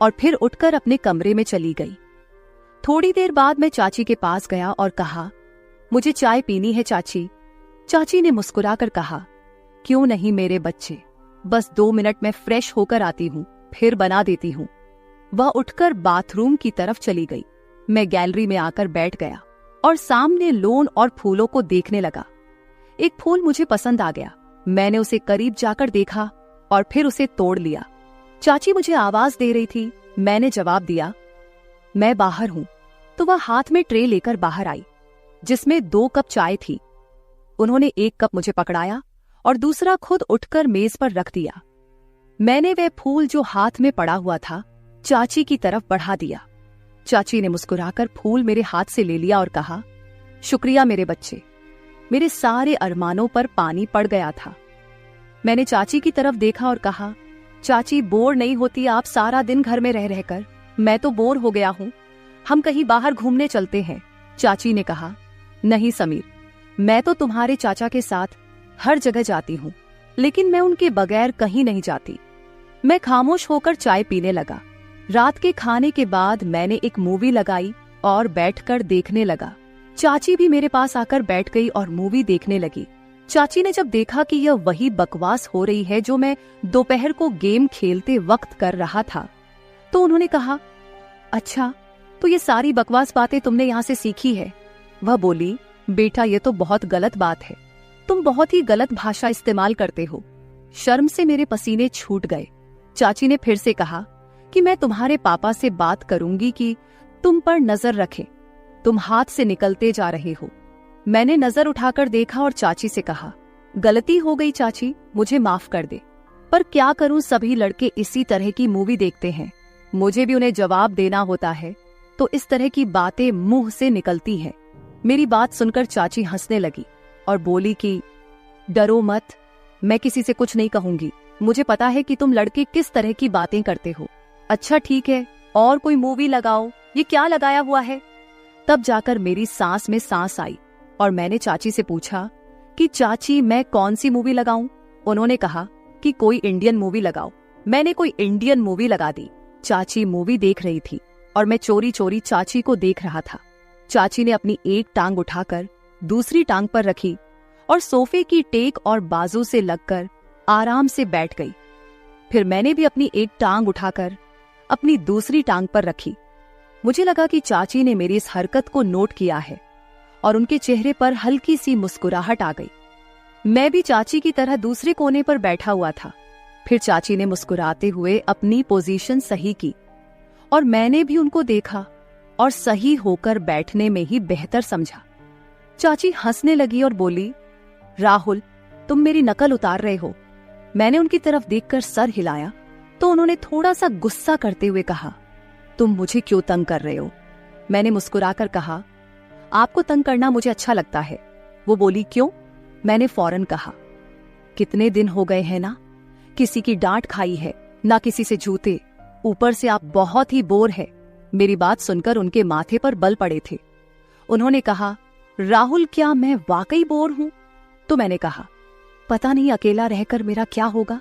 और फिर उठकर अपने कमरे में चली गई। थोड़ी देर बाद मैं चाची के पास गया और कहा, मुझे चाय पीनी है चाची। चाची ने मुस्कुराकर कहा, क्यों नहीं मेरे बच्चे, बस 2 मिनट में फ्रेश होकर आती हूँ, फिर बना देती हूँ। वह उठकर बाथरूम की तरफ चली गई। मैं गैलरी में आकर बैठ गया और सामने लॉन और फूलों को देखने लगा। एक फूल मुझे पसंद आ गया। मैंने उसे करीब जाकर देखा और फिर उसे तोड़ लिया। चाची मुझे आवाज दे रही थी। मैंने जवाब दिया, मैं बाहर हूं। तो वह हाथ में ट्रे लेकर बाहर आई जिसमें 2 कप चाय थी। उन्होंने 1 कप मुझे पकड़ाया और दूसरा खुद उठकर मेज पर रख दिया। मैंने वह फूल जो हाथ में पड़ा हुआ था चाची की तरफ बढ़ा दिया। चाची ने मुस्कुराकर फूल मेरे हाथ से ले लिया और कहा, शुक्रिया मेरे बच्चे। मेरे सारे अरमानों पर पानी पड़ गया था। मैंने चाची की तरफ देखा और कहा, चाची बोर नहीं होती आप सारा दिन घर में रह रहकर? मैं तो बोर हो गया हूं, हम कहीं बाहर घूमने चलते हैं। चाची ने कहा, नहीं समीर, मैं तो तुम्हारे चाचा के साथ हर जगह जाती हूं, लेकिन मैं उनके बगैर कहीं नहीं जाती। मैं खामोश होकर चाय पीने लगा। रात के खाने के बाद मैंने एक मूवी लगाई और बैठकर देखने लगा। चाची भी मेरे पास आकर बैठ गई और मूवी देखने लगी। चाची ने जब देखा कि यह वही बकवास हो रही है जो मैं दोपहर को गेम खेलते वक्त कर रहा था, तो उन्होंने कहा, अच्छा, तो ये सारी बकवास बातें तुमने यहाँ से सीखी है? वह बोली, बेटा ये तो बहुत गलत बात है, तुम बहुत ही गलत भाषा इस्तेमाल करते हो। शर्म से मेरे पसीने छूट गए। चाची ने फिर से कहा कि मैं तुम्हारे पापा से बात करूंगी कि तुम पर नजर रखें, तुम हाथ से निकलते जा रहे हो। मैंने नजर उठाकर देखा और चाची से कहा, गलती हो गई चाची, मुझे माफ कर दे। पर क्या करूं, सभी लड़के इसी तरह की मूवी देखते हैं, मुझे भी उन्हें जवाब देना होता है, तो इस तरह की बातें मुंह से निकलती हैं। मेरी बात सुनकर चाची हंसने लगी और बोली कि डरो मत, मैं किसी से कुछ नहीं कहूंगी, मुझे पता है कि तुम लड़के किस तरह की बातें करते हो। अच्छा ठीक है, और कोई मूवी लगाओ, ये क्या लगाया हुआ है? तब जाकर मेरी सांस में सांस आई और मैंने चाची से पूछा कि चाची मैं कौन सी मूवी लगाऊं? उन्होंने कहा कि कोई इंडियन मूवी लगाओ। मैंने कोई इंडियन मूवी लगा दी। चाची मूवी देख रही थी और मैं चोरी चोरी चाची को देख रहा था। चाची ने अपनी एक टांग उठाकर दूसरी टांग पर रखी और सोफे की टेक और बाजू से लगकर आराम से बैठ गई। फिर मैंने भी अपनी एक टांग उठाकर अपनी दूसरी टांग पर रखी। मुझे लगा कि चाची ने मेरी इस हरकत को नोट किया है और उनके चेहरे पर हल्की सी मुस्कुराहट आ गई। मैं भी चाची की तरह दूसरे कोने पर बैठा हुआ था। फिर चाची ने मुस्कुराते हुए अपनी पोजीशन सही की और मैंने भी उनको देखा और सही होकर बैठने में ही बेहतर समझा। चाची हंसने लगी और बोली, राहुल तुम मेरी नकल उतार रहे हो। मैंने उनकी तरफ देखकर सर हिलाया तो उन्होंने थोड़ा सा गुस्सा करते हुए कहा, तुम मुझे क्यों तंग कर रहे हो? मैंने मुस्कुराकर कहा, आपको तंग करना मुझे अच्छा लगता है। वो बोली, क्यों? मैंने फौरन कहा, कितने दिन हो गए हैं ना, किसी की डांट खाई है, ना किसी से जूते, ऊपर से आप बहुत ही बोर है। मेरी बात सुनकर उनके माथे पर बल पड़े थे। उन्होंने कहा, राहुल क्या मैं वाकई बोर हूं? तो मैंने कहा, पता नहीं अकेला रहकर मेरा क्या होगा।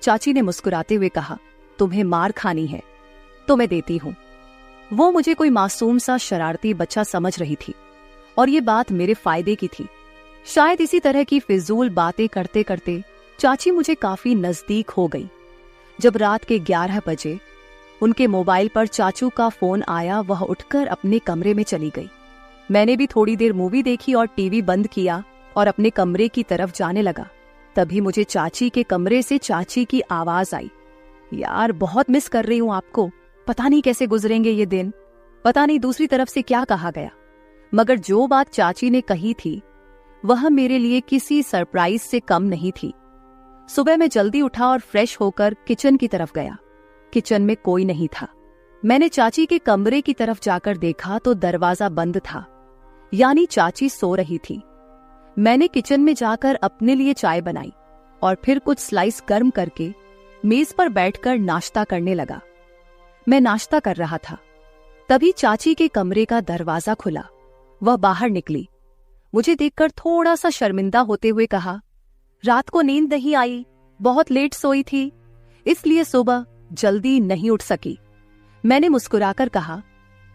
चाची ने मुस्कुराते हुए कहा, तुम्हें मार खानी है तो मैं देती हूं। वो मुझे कोई मासूम सा शरारती बच्चा समझ रही थी और ये बात मेरे फायदे की थी। शायद इसी तरह की फिजूल बातें करते करते चाची मुझे काफी नजदीक हो गई। जब रात के 11 बजे उनके मोबाइल पर चाचू का फोन आया, वह उठकर अपने कमरे में चली गई। मैंने भी थोड़ी देर मूवी देखी और टीवी बंद किया और अपने कमरे की तरफ जाने लगा। तभी मुझे चाची के कमरे से चाची की आवाज आई, यार बहुत मिस कर रही हूं आपको, पता नहीं कैसे गुजरेंगे ये दिन। पता नहीं दूसरी तरफ से क्या कहा गया, मगर जो बात चाची ने कही थी वह मेरे लिए किसी सरप्राइज से कम नहीं थी। सुबह मैं जल्दी उठा और फ्रेश होकर किचन की तरफ गया। किचन में कोई नहीं था। मैंने चाची के कमरे की तरफ जाकर देखा तो दरवाजा बंद था, यानी चाची सो रही थी। मैंने किचन में जाकर अपने लिए चाय बनाई और फिर कुछ स्लाइस गर्म करके मेज पर बैठकर नाश्ता करने लगा। मैं नाश्ता कर रहा था, तभी चाची के कमरे का दरवाजा खुला। वह बाहर निकली, मुझे देखकर थोड़ा सा शर्मिंदा होते हुए कहा, रात को नींद नहीं आई, बहुत लेट सोई थी, इसलिए सुबह जल्दी नहीं उठ सकी। मैंने मुस्कुराकर कहा,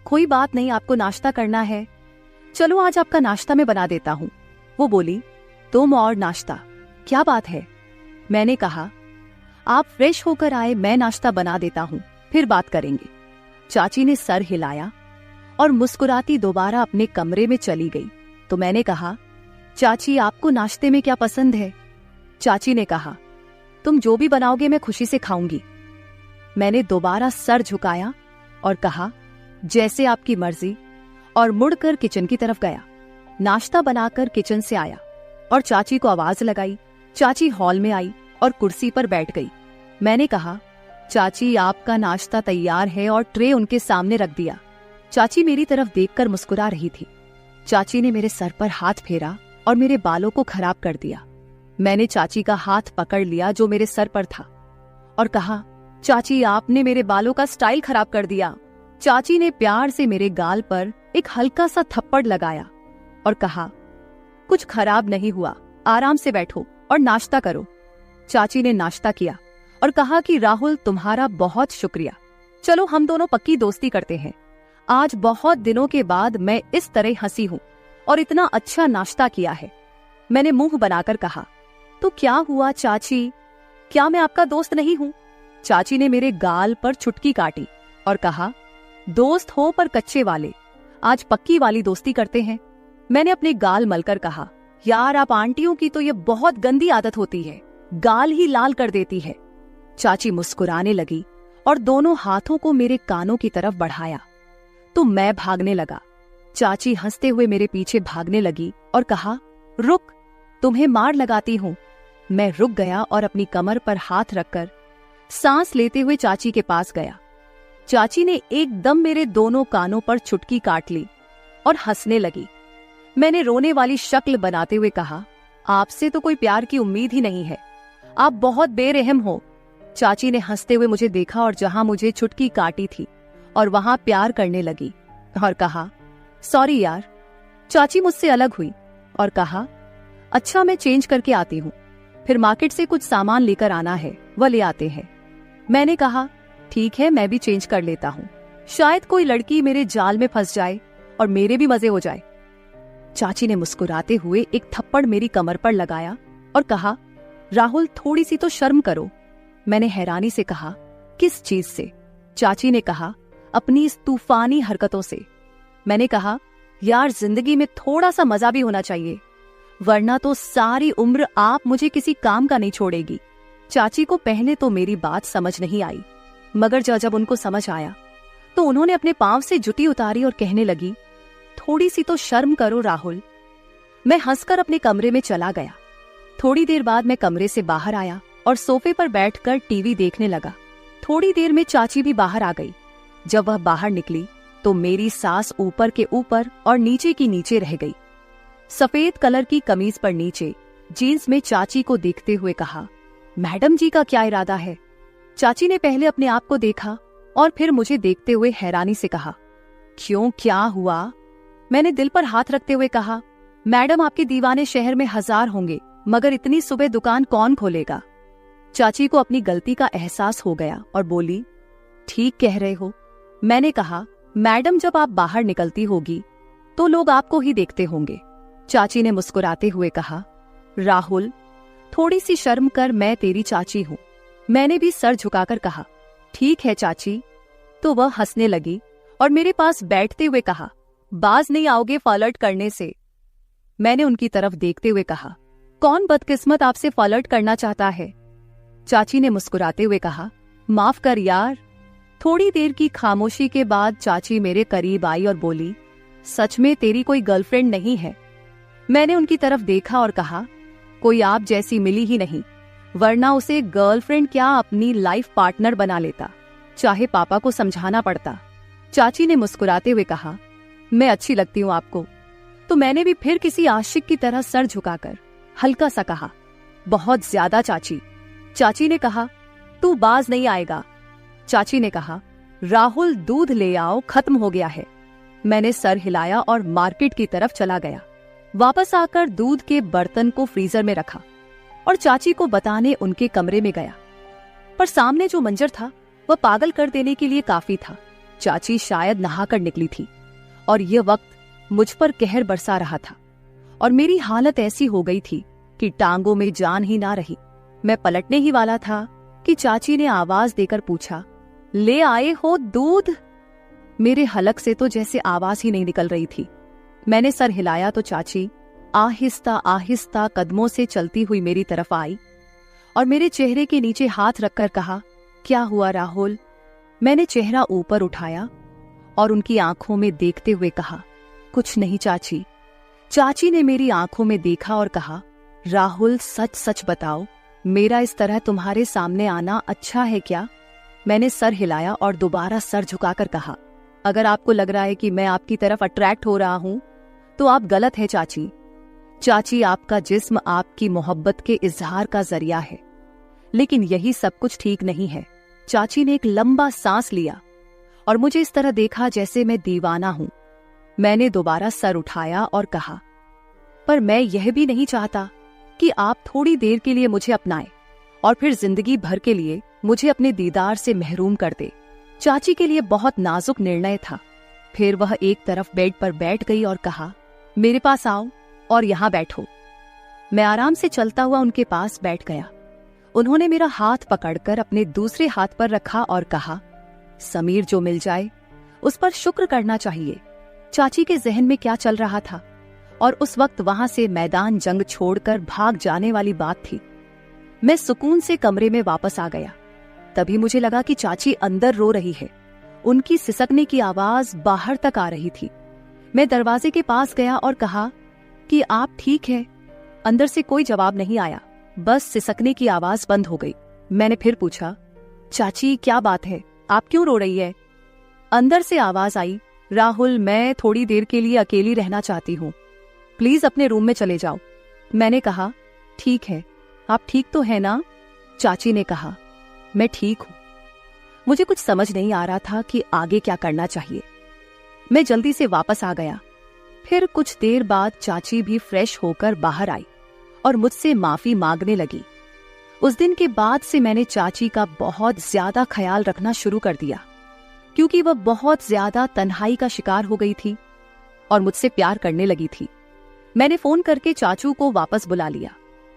कोई बात नहीं, आपको नाश्ता करना है, चलो आज आपका नाश्ता मैं बना देता हूं। वो बोली, तुम और नाश्ता, क्या बात है? मैंने कहा, आप फ्रेश होकर आए, मैं नाश्ता बना देता हूं, फिर बात करेंगे। चाची ने सर हिलाया और मुस्कुराती दोबारा अपने कमरे में चली गई। तो मैंने कहा, चाची आपको नाश्ते में क्या पसंद है? चाची ने कहा, तुम जो भी बनाओगे मैं खुशी से खाऊंगी। मैंने दोबारा सर झुकाया और कहा, जैसे आपकी मर्जी, और मुड़कर किचन की तरफ गया। नाश्ता बनाकर किचन से आया और चाची को आवाज लगाई। चाची हॉल में आई और कुर्सी पर बैठ गई। मैंने कहा, चाची आपका नाश्ता तैयार है, और ट्रे उनके सामने रख दिया। चाची मेरी तरफ देखकर मुस्कुरा रही थी। चाची ने मेरे सर पर हाथ फेरा और मेरे बालों को खराब कर दिया। मैंने चाची का हाथ पकड़ लिया जो मेरे सर पर था और कहा, चाची आपने मेरे बालों का स्टाइल खराब कर दिया। चाची ने प्यार से मेरे गाल पर एक हल्का सा थप्पड़ लगाया और कहा, कुछ खराब नहीं हुआ, आराम से बैठो और नाश्ता करो। चाची ने नाश्ता किया और कहा कि राहुल तुम्हारा बहुत शुक्रिया, चलो हम दोनों पक्की दोस्ती करते हैं। आज बहुत दिनों के बाद मैं इस तरह हंसी हूं और इतना अच्छा नाश्ता किया है। मैंने मुंह बनाकर कहा, तो क्या हुआ चाची, क्या मैं आपका दोस्त नहीं हूं? चाची ने मेरे गाल पर चुटकी काटी और कहा, दोस्त हो पर कच्चे वाले, आज पक्की वाली दोस्ती करते हैं। मैंने अपने गाल मलकर कहा, यार आप आंटियों की तो ये बहुत गंदी आदत होती है, गाल ही लाल कर देती है। चाची मुस्कुराने लगी और दोनों हाथों को मेरे कानों की तरफ बढ़ाया तो मैं भागने लगा। चाची हंसते हुए मेरे पीछे भागने लगी और कहा, रुक, तुम्हें मार लगाती हूं। मैं रुक गया और अपनी कमर पर हाथ रखकर सांस लेते हुए चाची के पास गया। चाची ने एकदम मेरे दोनों कानों पर चुटकी काट ली और हंसने लगी। मैंने रोने वाली शक्ल बनाते हुए कहा, आपसे तो कोई प्यार की उम्मीद ही नहीं है, आप बहुत बेरहम हो। चाची ने हंसते हुए मुझे देखा और जहां मुझे चुटकी काटी थी और वहां प्यार करने लगी और कहा, सॉरी यार। चाची मुझसे अलग हुई और कहा, अच्छा मैं चेंज करके आती हूँ, फिर मार्केट से कुछ सामान लेकर आना है, वह ले आते हैं। मैंने कहा, ठीक है, मैं भी चेंज कर लेता हूँ, शायद कोई लड़की मेरे जाल में फंस जाए और मेरे भी मजे हो जाए। चाची ने मुस्कुराते हुए एक थप्पड़ मेरी कमर पर लगाया और कहा, राहुल थोड़ी सी तो शर्म करो। मैंने हैरानी से कहा, किस चीज से? चाची ने कहा, अपनी इस तूफानी हरकतों से। मैंने कहा, यार जिंदगी में थोड़ा सा मजा भी होना चाहिए, वरना तो सारी उम्र आप मुझे किसी काम का नहीं छोड़ेगी। चाची को पहले तो मेरी बात समझ नहीं आई, मगर जब उनको समझ आया तो उन्होंने अपने पांव से जुटी उतारी और कहने लगी, थोड़ी सी तो शर्म करो राहुल। मैं हंसकर अपने कमरे में चला गया। थोड़ी देर बाद मैं कमरे से बाहर आया और सोफे पर बैठकर टीवी देखने लगा। थोड़ी देर में चाची भी बाहर आ गई। जब वह बाहर निकली तो मेरी सांस ऊपर के ऊपर और नीचे की नीचे रह गई। सफेद कलर की कमीज पर नीचे जीन्स में चाची को देखते हुए कहा, मैडम जी का क्या इरादा है? चाची ने पहले अपने आप को देखा और फिर मुझे देखते हुए हैरानी से कहा, क्यों, क्या हुआ? मैंने दिल पर हाथ रखते हुए कहा, मैडम आपके दीवाने शहर में 1000 होंगे, मगर इतनी सुबह दुकान कौन खोलेगा? चाची को अपनी गलती का एहसास हो गया और बोली, ठीक कह रहे हो। मैंने कहा, मैडम जब आप बाहर निकलती होगी तो लोग आपको ही देखते होंगे। चाची ने मुस्कुराते हुए कहा, राहुल थोड़ी सी शर्म कर, मैं तेरी चाची हूं। मैंने भी सर झुकाकर कहा, ठीक है चाची। तो वह हंसने लगी और मेरे पास बैठते हुए कहा, बाज नहीं आओगे फ्लर्ट करने से। मैंने उनकी तरफ देखते हुए कहा, कौन बदकिस्मत आपसे फ्लर्ट करना चाहता है? चाची ने मुस्कुराते हुए कहा, माफ कर यार। थोड़ी देर की खामोशी के बाद चाची मेरे करीब आई और बोली, सच में तेरी कोई गर्लफ्रेंड नहीं है? मैंने उनकी तरफ देखा और कहा, कोई आप जैसी मिली ही नहीं, वरना उसे गर्लफ्रेंड क्या अपनी लाइफ पार्टनर बना लेता, चाहे पापा को समझाना पड़ता। चाची ने मुस्कुराते हुए कहा, मैं अच्छी लगती हूँ आपको? तो मैंने भी फिर किसी आशिक की तरह सर झुकाकर हल्का सा कहा, बहुत ज्यादा चाची। चाची ने कहा, तू बाज नहीं आएगा। चाची ने कहा, राहुल दूध ले आओ, खत्म हो गया है। मैंने सर हिलाया और मार्केट की तरफ चला गया। वापस आकर दूध के बर्तन को फ्रीजर में रखा और चाची को बताने उनके कमरे में गया। पर सामने जो मंजर था वह पागल कर देने के लिए काफी था। चाची शायद नहाकर निकली थी और यह वक्त मुझ पर कहर बरसा रहा था और मेरी हालत ऐसी हो गई थी कि टांगों में जान ही ना रही। मैं पलटने ही वाला था कि चाची ने आवाज देकर पूछा, ले आए हो दूध? मेरे हलक से तो जैसे आवाज ही नहीं निकल रही थी। मैंने सर हिलाया तो चाची आहिस्ता आहिस्ता कदमों से चलती हुई मेरी तरफ आई और मेरे चेहरे के नीचे हाथ रखकर कहा, क्या हुआ राहुल? मैंने चेहरा ऊपर उठाया और उनकी आंखों में देखते हुए कहा, कुछ नहीं चाची। चाची ने मेरी आंखों में देखा और कहा, राहुल सच सच बताओ, मेरा इस तरह तुम्हारे सामने आना अच्छा है क्या? मैंने सर हिलाया और दोबारा सर झुकाकर कहा, अगर आपको लग रहा है कि मैं आपकी तरफ अट्रैक्ट हो रहा हूं तो आप गलत है चाची। चाची, आपका जिस्म आपकी मोहब्बत के इजहार का जरिया है, लेकिन यही सब कुछ ठीक नहीं है। चाची ने एक लंबा सांस लिया और मुझे इस तरह देखा जैसे मैं दीवाना हूं। मैंने दोबारा सर उठाया और कहा, पर मैं यह भी नहीं चाहता कि आप थोड़ी देर के लिए मुझे अपनाएं और फिर जिंदगी भर के लिए मुझे अपने दीदार से महरूम कर दे। चाची के लिए बहुत नाजुक निर्णय था। फिर वह एक तरफ बेड पर बैठ गई और कहा, मेरे पास आओ और यहाँ बैठो। मैं आराम से चलता हुआ उनके पास बैठ गया। उन्होंने मेरा हाथ पकड़कर अपने दूसरे हाथ पर रखा और कहा, समीर जो मिल जाए उस पर शुक्र करना चाहिए। चाची के जहन में क्या चल रहा था और उस वक्त वहां से मैदान जंग छोड़कर भाग जाने वाली बात थी। मैं सुकून से कमरे में वापस आ गया। तभी मुझे लगा कि चाची अंदर रो रही है। उनकी सिसकने की आवाज बाहर तक आ रही थी। मैं दरवाजे के पास गया और कहा कि आप ठीक है? अंदर से कोई जवाब नहीं आया, बस सिसकने की आवाज बंद हो गई। मैंने फिर पूछा, चाची क्या बात है, आप क्यों रो रही है? अंदर से आवाज आई, राहुल मैं थोड़ी देर के लिए अकेली रहना चाहती हूँ, प्लीज अपने रूम में चले जाओ। मैंने कहा, ठीक है, आप ठीक तो है ना? चाची ने कहा, मैं ठीक हूं। मुझे कुछ समझ नहीं आ रहा था कि आगे क्या करना चाहिए। मैं जल्दी से वापस आ गया। फिर कुछ देर बाद चाची भी फ्रेश होकर बाहर आई और मुझसे माफी मांगने लगी। उस दिन के बाद से मैंने चाची का बहुत ज्यादा ख्याल रखना शुरू कर दिया, क्योंकि वह बहुत ज्यादा तन्हाई का शिकार हो गई थी और मुझसे प्यार करने लगी थी। मैंने फोन करके चाचू को वापस बुला लिया।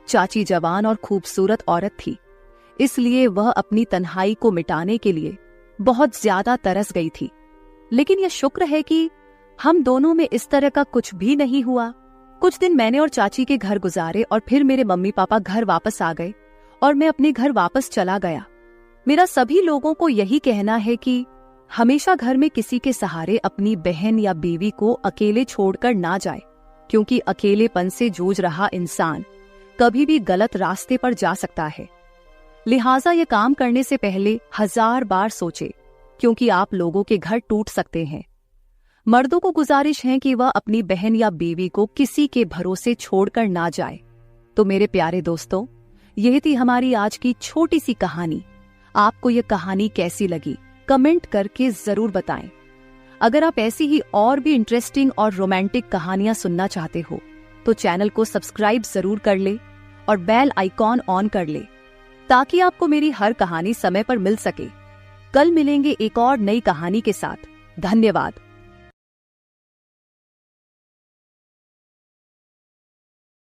चाची जवान और खूबसूरत औरत थी, इसलिए वह अपनी तन्हाई को मिटाने के लिए बहुत ज्यादा तरस गई थी। लेकिन यह शुक्र है कि हम दोनों में इस तरह का कुछ भी नहीं हुआ। कुछ दिन मैंने और चाची के घर गुजारे और फिर मेरे मम्मी पापा घर वापस आ गए और मैं अपने घर वापस चला गया। मेरा सभी लोगों को यही कहना है कि हमेशा घर में किसी के सहारे अपनी बहन या बीवी को अकेले छोड़कर ना जाए, क्योंकि अकेलेपन से जूझ रहा इंसान कभी भी गलत रास्ते पर जा सकता है। लिहाजा ये काम करने से पहले 1000 बार सोचे, क्योंकि आप लोगों के घर टूट सकते हैं। मर्दों को गुजारिश है कि वह अपनी बहन या बीवी को किसी के भरोसे छोड़कर ना जाए। तो मेरे प्यारे दोस्तों, यह थी हमारी आज की छोटी सी कहानी। आपको यह कहानी कैसी लगी कमेंट करके जरूर बताएं। अगर आप ऐसी ही और भी इंटरेस्टिंग और रोमांटिक कहानियां सुनना चाहते हो तो चैनल को सब्सक्राइब जरूर कर ले और बेल आइकॉन ऑन कर ले, ताकि आपको मेरी हर कहानी समय पर मिल सके। कल मिलेंगे एक और नई कहानी के साथ। धन्यवाद।